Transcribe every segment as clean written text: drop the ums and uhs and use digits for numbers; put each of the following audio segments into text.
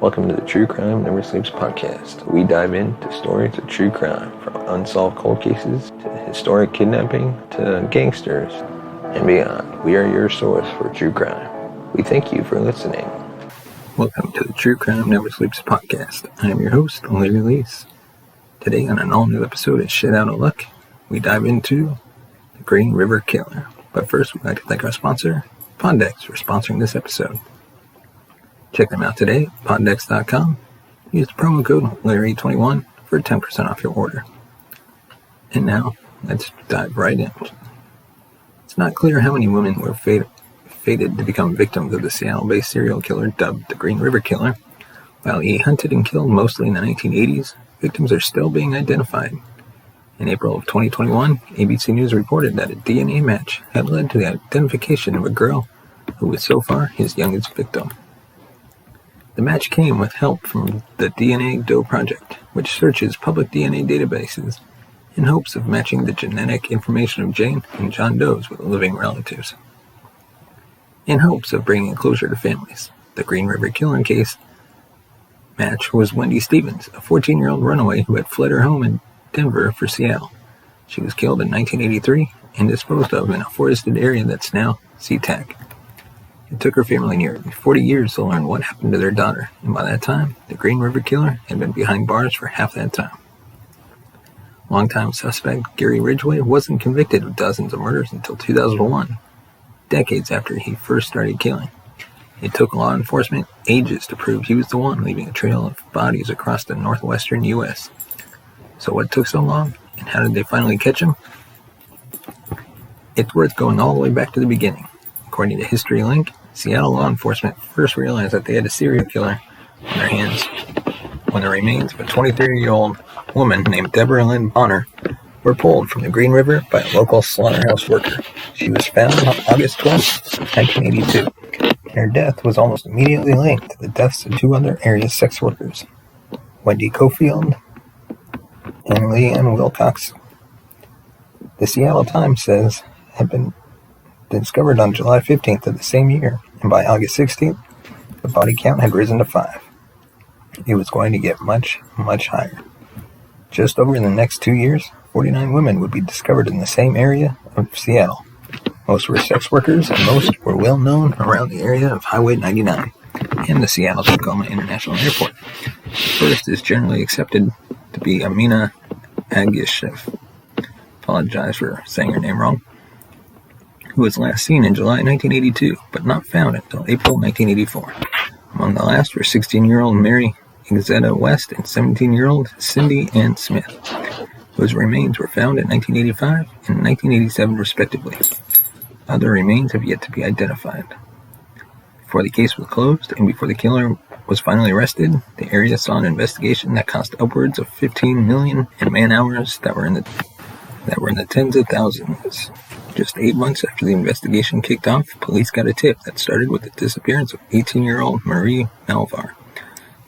Welcome to the True Crime Never Sleeps podcast. We dive into stories of true crime, from unsolved cold cases to historic kidnapping to gangsters and beyond. We are your source for true crime. We thank you for listening. Welcome to the True Crime Never Sleeps podcast. I am your host, Larry Lease. Today on an all-new episode of Shit Out of Luck, we dive into the Green River Killer. But first, we'd like to thank our sponsor, Pondex, for sponsoring this episode. Check them out today at pondex.com. Use the promo code Larry21 for 10% off your order. And now, let's dive right in. It's not clear how many women were fated to become victims of the Seattle-based serial killer dubbed the Green River Killer. While he hunted and killed mostly in the 1980s, victims are still being identified. In April of 2021, ABC News reported that a DNA match had led to the identification of a girl who was so far his youngest victim. The match came with help from the DNA Doe Project, which searches public DNA databases in hopes of matching the genetic information of Jane and John Doe's with living relatives. In hopes of bringing closure to families, the Green River Killing case match was Wendy Stevens, a 14-year-old runaway who had fled her home in Denver for Seattle. She was killed in 1983 and disposed of in a forested area that's now SeaTac. It took her family nearly 40 years to learn what happened to their daughter, and by that time, the Green River Killer had been behind bars for half that time. Longtime suspect Gary Ridgway wasn't convicted of dozens of murders until 2001, decades after he first started killing. It took law enforcement ages to prove he was the one, leaving a trail of bodies across the northwestern U.S. So what took so long, and how did they finally catch him? It's worth going all the way back to the beginning. According to History Link, Seattle law enforcement first realized that they had a serial killer on their hands when the remains of a 23-year-old woman named Deborah Lynn Bonner were pulled from the Green River by a local slaughterhouse worker. She was found on August 12, 1982. Her death was almost immediately linked to the deaths of two other area sex workers, Wendy Cofield and Leanne Wilcox. The Seattle Times says had been discovered on July 15th of the same year, and by August 16th, the body count had risen to 5. It was going to get much, much higher. Just over the next 2 years, 49 women would be discovered in the same area of Seattle. Most were sex workers, and most were well known around the area of Highway 99 and the Seattle-Tacoma International Airport. The first is generally accepted to be Amina Agishev. Apologize for saying her name wrong. Who was last seen in July 1982, but not found until April 1984. Among the last were 16-year-old Mary Exetta West and 17-year-old Cindy Ann Smith, whose remains were found in 1985 and 1987 respectively. Other remains have yet to be identified. Before the case was closed and before the killer was finally arrested, the area saw an investigation that cost upwards of $15 million in man-hours that were in the tens of thousands. Just 8 months after the investigation kicked off, police got a tip that started with the disappearance of 18-year-old Marie Malvar.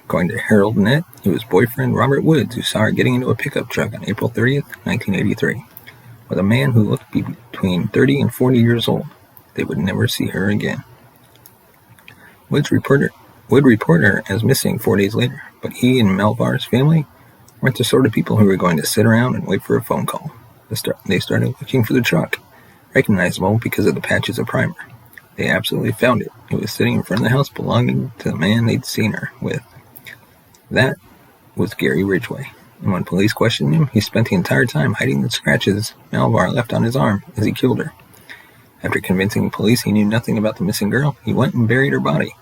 According to Herald Net, it was boyfriend Robert Woods who saw her getting into a pickup truck on April 30th, 1983, with a man who looked to be between 30 and 40 years old. They would never see her again. Wood reported her as missing 4 days later, but he and Malvar's family weren't the sort of people who were going to sit around and wait for a phone call. They started looking for the truck, recognizable because of the patches of primer. They absolutely found it. It was sitting in front of the house belonging to the man they'd seen her with. That was Gary Ridgway, and when police questioned him, he spent the entire time hiding the scratches Malvar left on his arm as he killed her. After convincing police he knew nothing about the missing girl, he went and buried her body.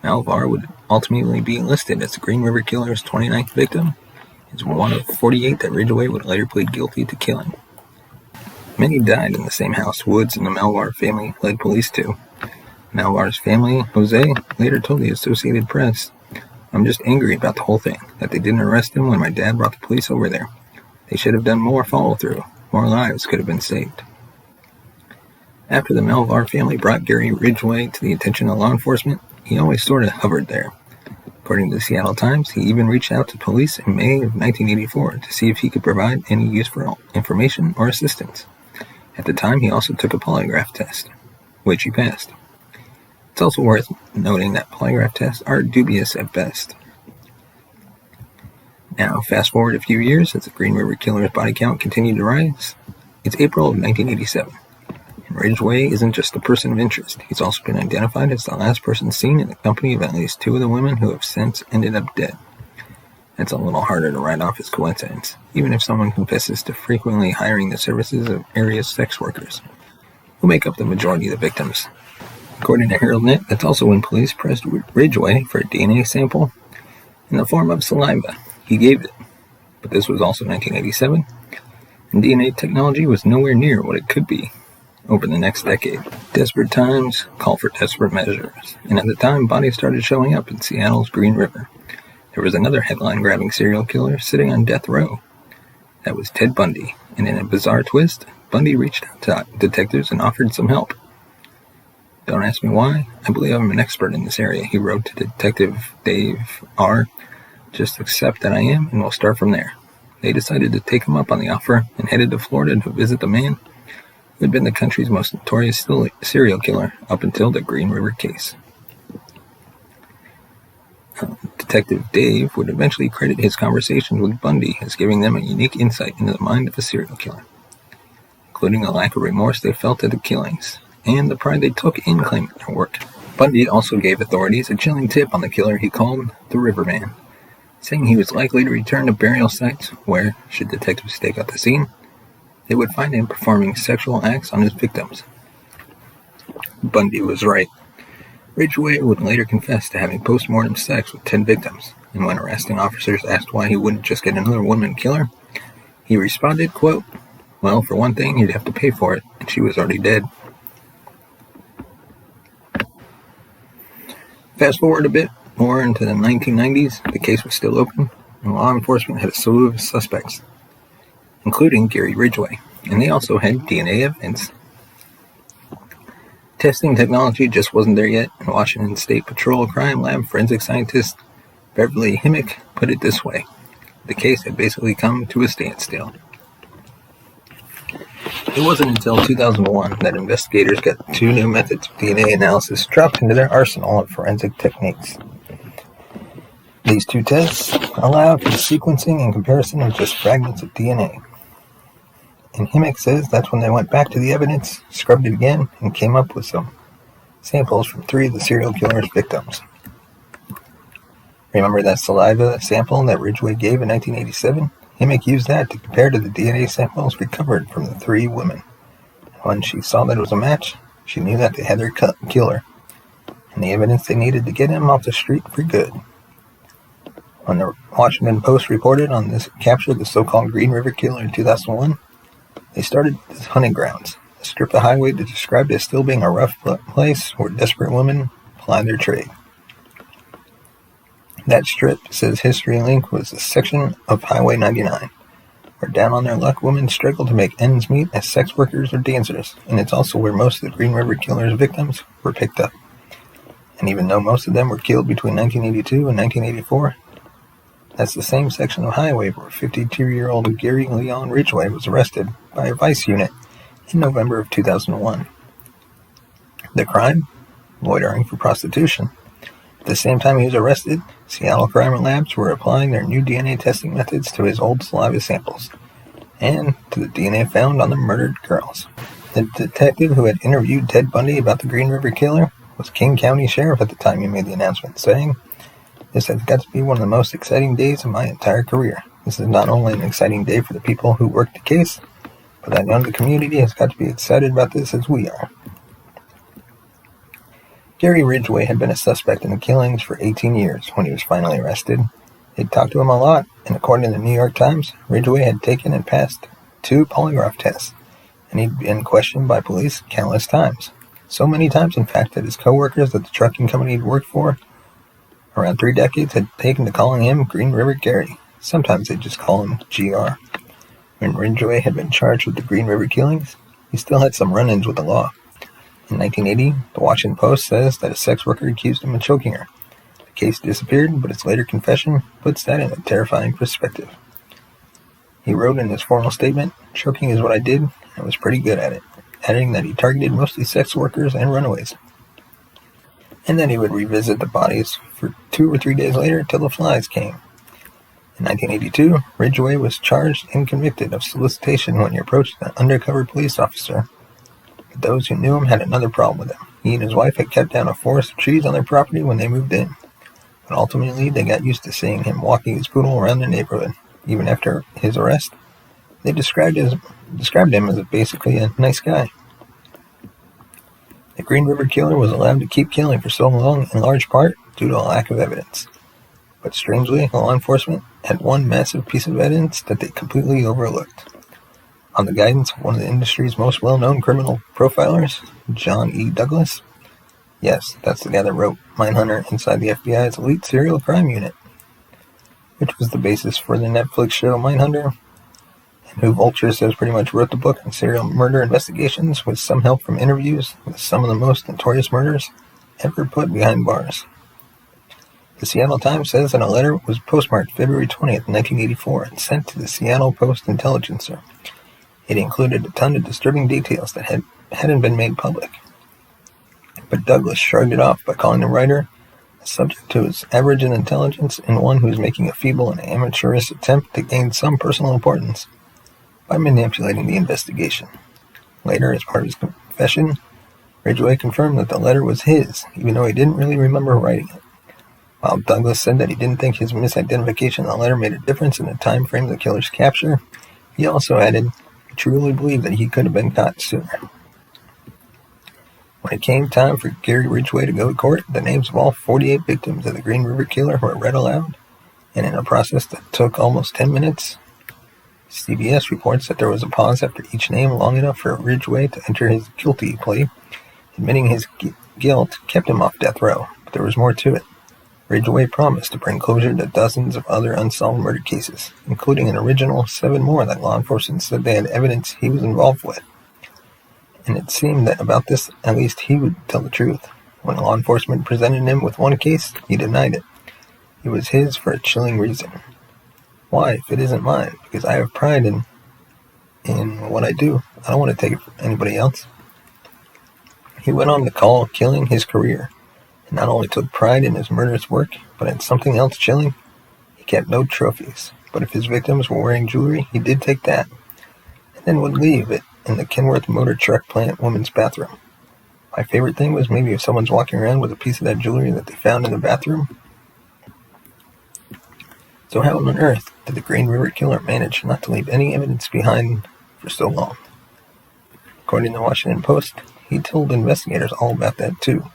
Malvar would ultimately be listed as the Green River Killer's 29th victim. It's one of 48 that Ridgway would later plead guilty to killing. Many died in the same house Woods and the Malvar family led police to. Malvar's family, Jose, later told the Associated Press, "I'm just angry about the whole thing, that they didn't arrest him when my dad brought the police over there. They should have done more follow-through. More lives could have been saved." After the Malvar family brought Gary Ridgway to the attention of law enforcement, he always sort of hovered there. According to the Seattle Times, he even reached out to police in May of 1984 to see if he could provide any useful information or assistance. At the time, he also took a polygraph test, which he passed. It's also worth noting that polygraph tests are dubious at best. Now, fast forward a few years as the Green River Killer's body count continued to rise. It's April of 1987, and Ridgway isn't just a person of interest. He's also been identified as the last person seen in the company of at least 2 of the women who have since ended up dead. It's a little harder to write off as coincidence, even if someone confesses to frequently hiring the services of area sex workers, who make up the majority of the victims. According to HeraldNet, that's also when police pressed Ridgway for a DNA sample in the form of saliva. He gave it, but this was also 1987, and DNA technology was nowhere near what it could be over the next decade. Desperate times call for desperate measures, and at the time, bodies started showing up in Seattle's Green River. There was another headline-grabbing serial killer sitting on death row. That was Ted Bundy, and in a bizarre twist, Bundy reached out to detectives and offered some help. Don't ask me why. I believe I'm an expert in this area, he wrote to Detective Dave R. Just accept that I am, and we'll start from there. They decided to take him up on the offer and headed to Florida to visit the man who had been the country's most notorious serial killer up until the Green River case. Detective Dave would eventually credit his conversations with Bundy as giving them a unique insight into the mind of a serial killer, including the lack of remorse they felt at the killings and the pride they took in claiming their work. Bundy also gave authorities a chilling tip on the killer he called the Riverman, saying he was likely to return to burial sites where, should detectives stake out the scene, they would find him performing sexual acts on his victims. Bundy was right. Ridgway would later confess to having post-mortem sex with 10 victims, and when arresting officers asked why he wouldn't just get another woman killer, he responded, quote, "Well, for one thing, he'd have to pay for it, and she was already dead." Fast forward a bit more into the 1990s, the case was still open, and law enforcement had a slew of suspects, including Gary Ridgway, and they also had DNA evidence. Testing technology just wasn't there yet, and Washington State Patrol Crime Lab forensic scientist Beverly Himmick put it this way: the case had basically come to a standstill. It wasn't until 2001 that investigators got 2 new methods of DNA analysis dropped into their arsenal of forensic techniques. These 2 tests allow for the sequencing and comparison of just fragments of DNA. And Himmick says that's when they went back to the evidence, scrubbed it again, and came up with some samples from 3 of the serial killer's victims. Remember that saliva sample that Ridgway gave in 1987? Himmick used that to compare to the DNA samples recovered from the 3 women. And when she saw that it was a match, she knew that they had their killer, and the evidence they needed to get him off the street for good. When the Washington Post reported on this capture of the so-called Green River Killer in 2001, they started as hunting grounds, a strip of highway described as still being a rough place where desperate women ply their trade. That strip, says History Link, was a section of Highway 99, where down on their luck women struggled to make ends meet as sex workers or dancers, and it's also where most of the Green River Killer's victims were picked up. And even though most of them were killed between 1982 and 1984, that's the same section of highway where 52-year-old Gary Leon Ridgway was arrested by a vice unit in November of 2001. The crime? Loitering for prostitution. At the same time he was arrested, Seattle crime labs were applying their new DNA testing methods to his old saliva samples, and to the DNA found on the murdered girls. The detective who had interviewed Ted Bundy about the Green River Killer was King County Sheriff at the time he made the announcement, saying, "This has got to be one of the most exciting days of my entire career. This is not only an exciting day for the people who worked the case, but I know the community has got to be excited about this as we are." Gary Ridgway had been a suspect in the killings for 18 years when he was finally arrested. They'd talked to him a lot, and according to the New York Times, Ridgway had taken and passed 2 polygraph tests, and he'd been questioned by police countless times. So many times, in fact, that his co-workers at the trucking company he'd worked for around 3 decades had taken to calling him Green River Gary. Sometimes they'd just call him GR. When Ridgway had been charged with the Green River killings, he still had some run-ins with the law. In 1980, the Washington Post says that a sex worker accused him of choking her. The case disappeared, but his later confession puts that in a terrifying perspective. He wrote in his formal statement, "Choking is what I did, and I was pretty good at it," adding that he targeted mostly sex workers and runaways. and then he would revisit the bodies for 2 or 3 days later till the flies came. In 1982, Ridgway was charged and convicted of solicitation when he approached an undercover police officer. But those who knew him had another problem with him. He and his wife had cut down a forest of trees on their property when they moved in. But ultimately, they got used to seeing him walking his poodle around their neighborhood. Even after his arrest, they described him as basically a nice guy. The Green River Killer was allowed to keep killing for so long in large part due to a lack of evidence. But strangely, law enforcement had one massive piece of evidence that they completely overlooked. On the guidance of one of the industry's most well-known criminal profilers, John E. Douglas. Yes, that's the guy that wrote Mindhunter inside the FBI's elite serial crime unit, which was the basis for the Netflix show Mindhunter, and who Vulture says pretty much wrote the book on serial murder investigations with some help from interviews with some of the most notorious murders ever put behind bars. The Seattle Times says that a letter was postmarked February 20th, 1984, and sent to the Seattle Post-Intelligencer. It included a ton of disturbing details that hadn't been made public. But Douglas shrugged it off by calling the writer a subject who is average in intelligence and one who is making a feeble and amateurish attempt to gain some personal importance by manipulating the investigation. Later, as part of his confession, Ridgway confirmed that the letter was his, even though he didn't really remember writing it. While Douglas said that he didn't think his misidentification in the letter made a difference in the time frame of the killer's capture, he also added he truly believed that he could have been caught sooner. When it came time for Gary Ridgway to go to court, the names of all 48 victims of the Green River Killer were read aloud, and in a process that took almost 10 minutes, CBS reports that there was a pause after each name long enough for Ridgway to enter his guilty plea. Admitting his guilt kept him off death row, but there was more to it. Ridgway promised to bring closure to dozens of other unsolved murder cases, including an original 7 more that law enforcement said they had evidence he was involved with. And it seemed that about this, at least he would tell the truth. When law enforcement presented him with one case, he denied it. It was his for a chilling reason. Why, if it isn't mine? Because I have pride in what I do. I don't want to take it from anybody else. He went on to call killing his career, and not only took pride in his murderous work, but in something else chilling, he kept no trophies. But if his victims were wearing jewelry, he did take that, and then would leave it in the Kenworth Motor Truck Plant women's bathroom. My favorite thing was maybe if someone's walking around with a piece of that jewelry that they found in the bathroom. So how on earth did the Green River Killer manage not to leave any evidence behind for so long? According to the Washington Post, he told investigators all about that too.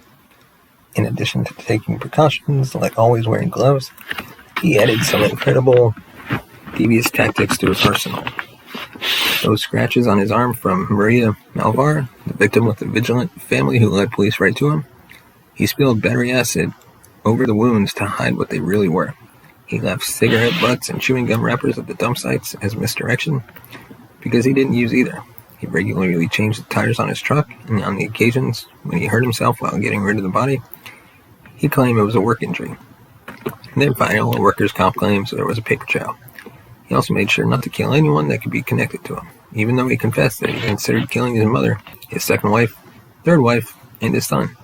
In addition to taking precautions, like always wearing gloves, he added some incredible devious tactics to his arsenal. Those scratches on his arm from Maria Malvar, the victim with the vigilant family who led police right to him, he spilled battery acid over the wounds to hide what they really were. He left cigarette butts and chewing gum wrappers at the dump sites as misdirection because he didn't use either. He regularly changed the tires on his truck, and on the occasions when he hurt himself while getting rid of the body, he claimed it was a work injury. And then filed a workers' comp claim, so there was a paper trail. He also made sure not to kill anyone that could be connected to him, even though he confessed that he considered killing his mother, his second wife, third wife, and his son.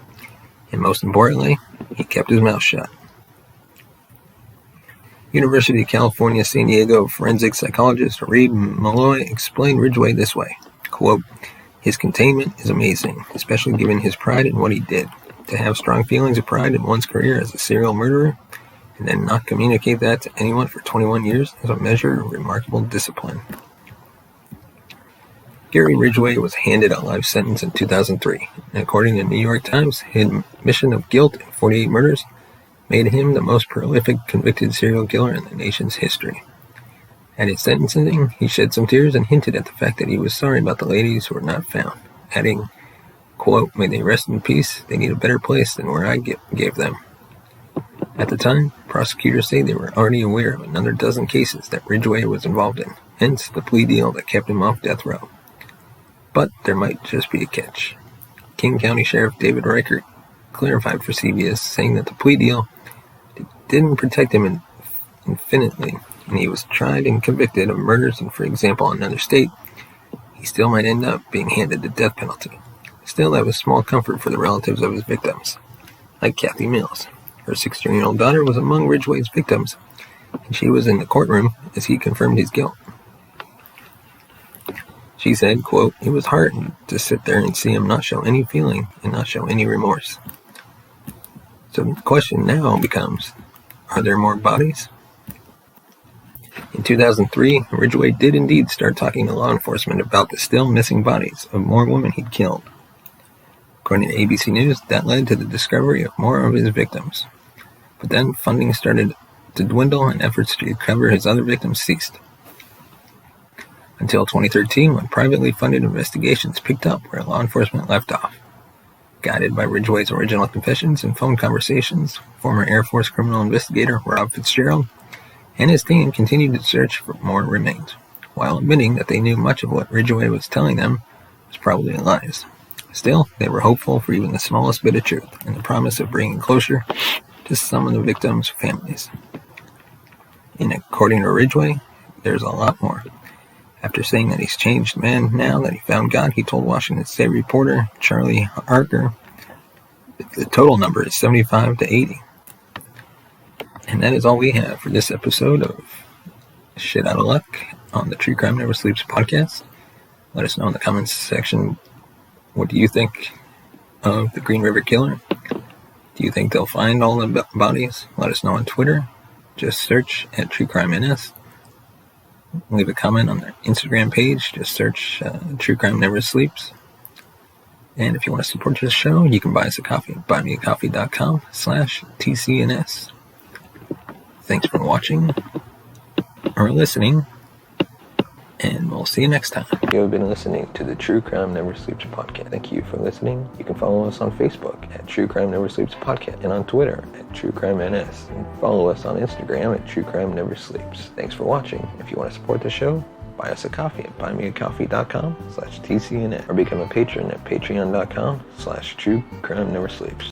And most importantly, he kept his mouth shut. University of California, San Diego forensic psychologist Reed Malloy explained Ridgway this way, quote, "His containment is amazing, especially given his pride in what he did. To have strong feelings of pride in one's career as a serial murderer and then not communicate that to anyone for 21 years is a measure of remarkable discipline." Gary Ridgway was handed a life sentence in 2003, and according to the New York Times, his admission of guilt in 48 murders made him the most prolific convicted serial killer in the nation's history. At his sentencing, he shed some tears and hinted at the fact that he was sorry about the ladies who were not found, adding, quote, "May they rest in peace, they need a better place than where I gave them." At the time, prosecutors say they were already aware of another dozen cases that Ridgway was involved in, hence the plea deal that kept him off death row. But there might just be a catch. King County Sheriff David Reichert clarified for CBS, saying that the plea deal didn't protect him infinitely, and he was tried and convicted of murders in, for example, another state, he still might end up being handed the death penalty. Still, that was small comfort for the relatives of his victims. like Kathy Mills. Her 16-year-old daughter was among Ridgway's victims, and she was in the courtroom as he confirmed his guilt. She said, quote, "It was hard to sit there and see him not show any feeling and not show any remorse." So the question now becomes, are there more bodies? In 2003, Ridgway did indeed start talking to law enforcement about the still missing bodies of more women he'd killed. According to ABC News, that led to the discovery of more of his victims. But then funding started to dwindle and efforts to recover his other victims ceased. Until 2013, when privately funded investigations picked up where law enforcement left off. Guided by Ridgway's original confessions and phone conversations, former Air Force criminal investigator Rob Fitzgerald and his team continued to search for more remains, while admitting that they knew much of what Ridgway was telling them was probably lies. Still, they were hopeful for even the smallest bit of truth and the promise of bringing closure to some of the victims' families. And according to Ridgway, there's a lot more. After saying that he's changed man now that he found God, he told Washington State reporter Charlie Harker the total number is 75 to 80. And that is all we have for this episode of Shit Out of Luck on the True Crime Never Sleeps podcast. Let us know in the comments section, what do you think of the Green River Killer? Do you think they'll find all the bodies? Let us know on Twitter. Just search at True Crime NS. Leave a comment on their Instagram page. Just search True Crime Never Sleeps. And if you want to support this show, you can buy us a coffee at buymeacoffee.com/TCNS. Thanks for watching or listening, and we'll see you next time. You have been listening to the True Crime Never Sleeps podcast. Thank you for listening. You can follow us on Facebook at True Crime Never Sleeps podcast and on Twitter at True Crime NS. And follow us on Instagram at True Crime Never Sleeps. Thanks for watching. If you want to support the show, buy us a coffee at buymeacoffee.com/TCNS or become a patron at patreon.com/True Crime Never Sleeps.